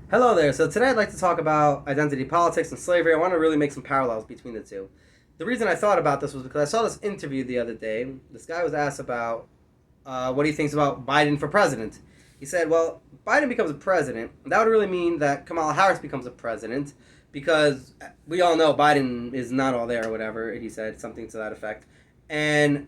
Hello there. So today I'd like to talk about identity politics and slavery. I want to really make some parallels between the two. The reason I thought about this was because I saw this interview the other day. This guy was asked about what he thinks about Biden for president. He said, well, Biden becomes a president. That would really mean that Kamala Harris becomes a president because we all know Biden is not all there or whatever. He said something to that effect. And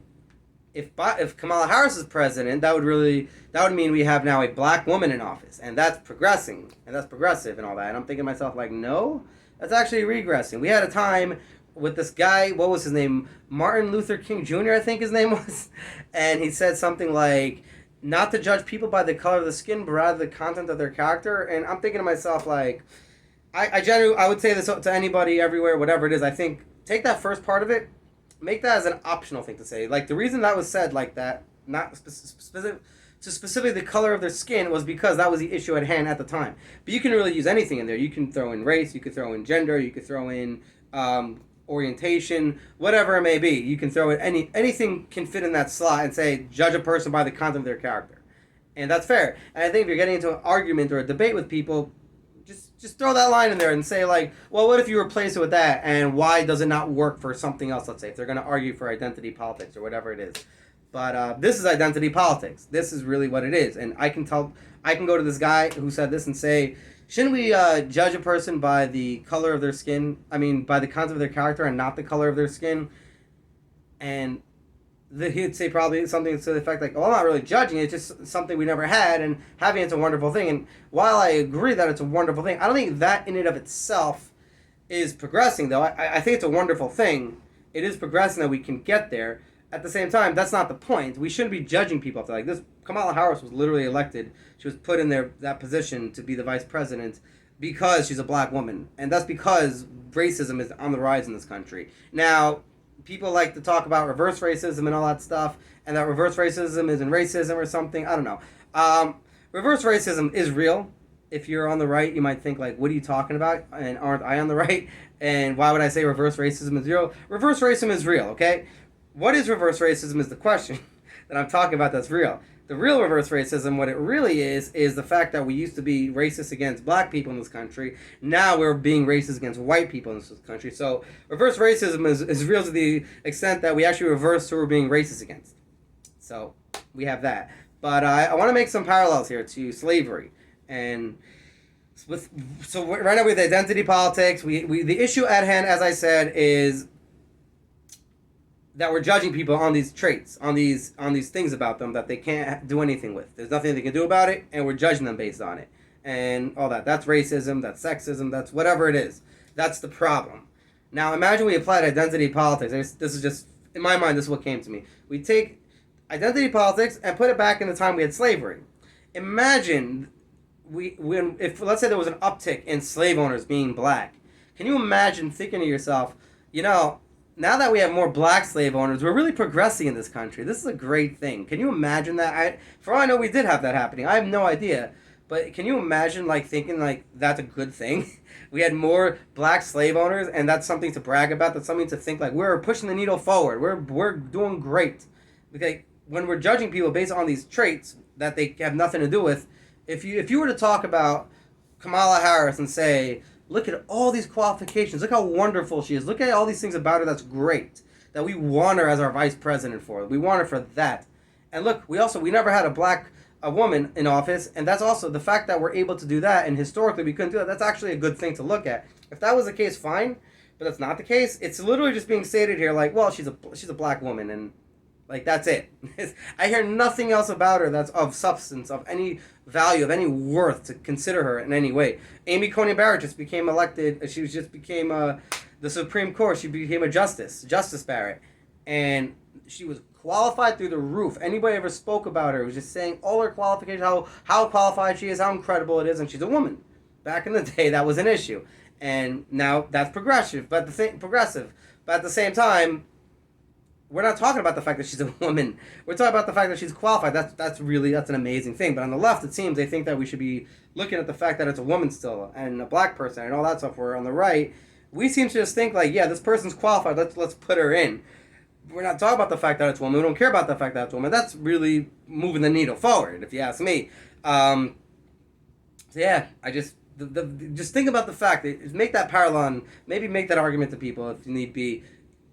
if Kamala Harris is president, that would mean we have now a black woman in office, and that's progressing, and that's progressive, and all that. And I'm thinking to myself, like, no, that's actually regressing. We had a time with this guy, what was his name, Martin Luther King Jr. I think his name was, and he said something like, not to judge people by the color of the skin, but rather the content of their character. And I'm thinking to myself, like, I generally I would say this to anybody everywhere, whatever it is. I think take that first part of it, make that as an optional thing to say. Like the reason that was said like that, not specific to specifically the color of their skin, was because that was the issue at hand at the time. But you can really use anything in there. You can throw in race, you could throw in gender, you could throw in orientation, whatever it may be. You can throw in anything can fit in that slot and say judge a person by the content of their character, and that's fair. And I think if you're getting into an argument or a debate with people, just throw that line in there and say like, well, what if you replace it with that, and why does it not work for something else? Let's say if they're going to argue for identity politics or whatever it is, but this is identity politics. This is really what it is, and I can tell. I can go to this guy who said this and say, shouldn't we judge a person by the color of their skin? I mean, by the content of their character and not the color of their skin, and he'd say probably something to the effect like, "Oh, I'm not really judging. It's just something we never had, and having it's a wonderful thing." And while I agree that it's a wonderful thing, I don't think that in and of itself is progressing. Though I think it's a wonderful thing. It is progressing that we can get there. At the same time, that's not the point. We shouldn't be judging people after like this. Kamala Harris was literally elected. She was put in that position to be the vice president because she's a black woman, and that's because racism is on the rise in this country now. People like to talk about reverse racism and all that stuff, and that reverse racism isn't racism or something. I don't know. Reverse racism is real. If you're on the right, you might think like, "What are you talking about?" And aren't I on the right? And why would I say reverse racism is real? Reverse racism is real. Okay, what is reverse racism is the question that I'm talking about. That's real. The real reverse racism, what it really is the fact that we used to be racist against black people in this country. Now we're being racist against white people in this country. So reverse racism is real to the extent that we actually reverse who we're being racist against. So we have that. But I want to make some parallels here to slavery. And right now with identity politics, we the issue at hand, as I said, is that we're judging people on these traits, on these things about them that they can't do anything with. There's nothing they can do about it, and we're judging them based on it, and all that. That's racism. That's sexism. That's whatever it is. That's the problem. Now imagine we applied identity politics. This is just in my mind. This is what came to me. We take identity politics and put it back in the time we had slavery. Imagine if let's say there was an uptick in slave owners being black. Can you imagine thinking to yourself, you know, now that we have more black slave owners, we're really progressing in this country. This is a great thing. Can you imagine that? For all I know, we did have that happening. I have no idea. But can you imagine, like, thinking, like, that's a good thing? We had more black slave owners, and that's something to brag about. That's something to think, like, we're pushing the needle forward. We're doing great. Because when we're judging people based on these traits that they have nothing to do with, if you were to talk about Kamala Harris and say, look at all these qualifications. Look how wonderful she is. Look at all these things about her that's great. That we want her as our vice president for. We want her for that. And look, we never had a woman in office, and that's also the fact that we're able to do that, and historically we couldn't do that. That's actually a good thing to look at. If that was the case, fine, but that's not the case. It's literally just being stated here like, well, she's a black woman, and like that's it. I hear nothing else about her that's of substance, of any value, of any worth to consider her in any way. Amy Coney Barrett just became elected. She just became the Supreme Court. She became a Justice Barrett, and she was qualified through the roof. Anybody ever spoke about her was just saying all her qualifications, how qualified she is, how incredible it is, and she's a woman. Back in the day, that was an issue, and now that's progressive. But at the same time, we're not talking about the fact that she's a woman. We're talking about the fact that she's qualified. That's an amazing thing. But on the left, it seems they think that we should be looking at the fact that it's a woman still and a black person and all that stuff. Where on the right, we seem to just think like, yeah, this person's qualified. Let's put her in. We're not talking about the fact that it's a woman. We don't care about the fact that it's a woman. That's really moving the needle forward, if you ask me. So yeah, just think about the fact that make that parallel, maybe make that argument to people if you need be.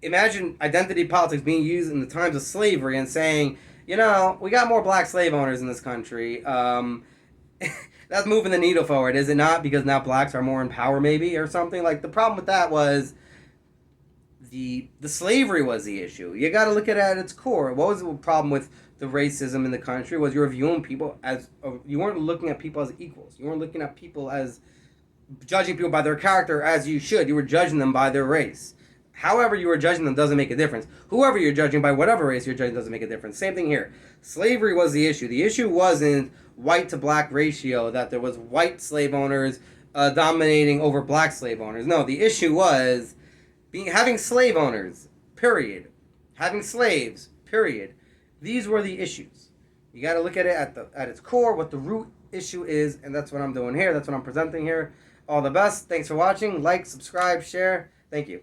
Imagine identity politics being used in the times of slavery and saying, we got more black slave owners in this country. That's moving the needle forward, is it not? Because now blacks are more in power, maybe, or something. Like, the problem with that was the slavery was the issue. You got to look at it at its core. What was the problem with the racism in the country? Was you were viewing people as you weren't looking at people as equals. You weren't looking at people as judging people by their character as you should. You were judging them by their race. However you were judging them doesn't make a difference. Whoever you're judging by whatever race you're judging doesn't make a difference. Same thing here. Slavery was the issue. The issue wasn't white to black ratio, that there was white slave owners dominating over black slave owners. No, the issue was having slave owners, period. Having slaves, period. These were the issues. You got to look at it at its core, what the root issue is, and that's what I'm doing here. That's what I'm presenting here. All the best. Thanks for watching. Like, subscribe, share. Thank you.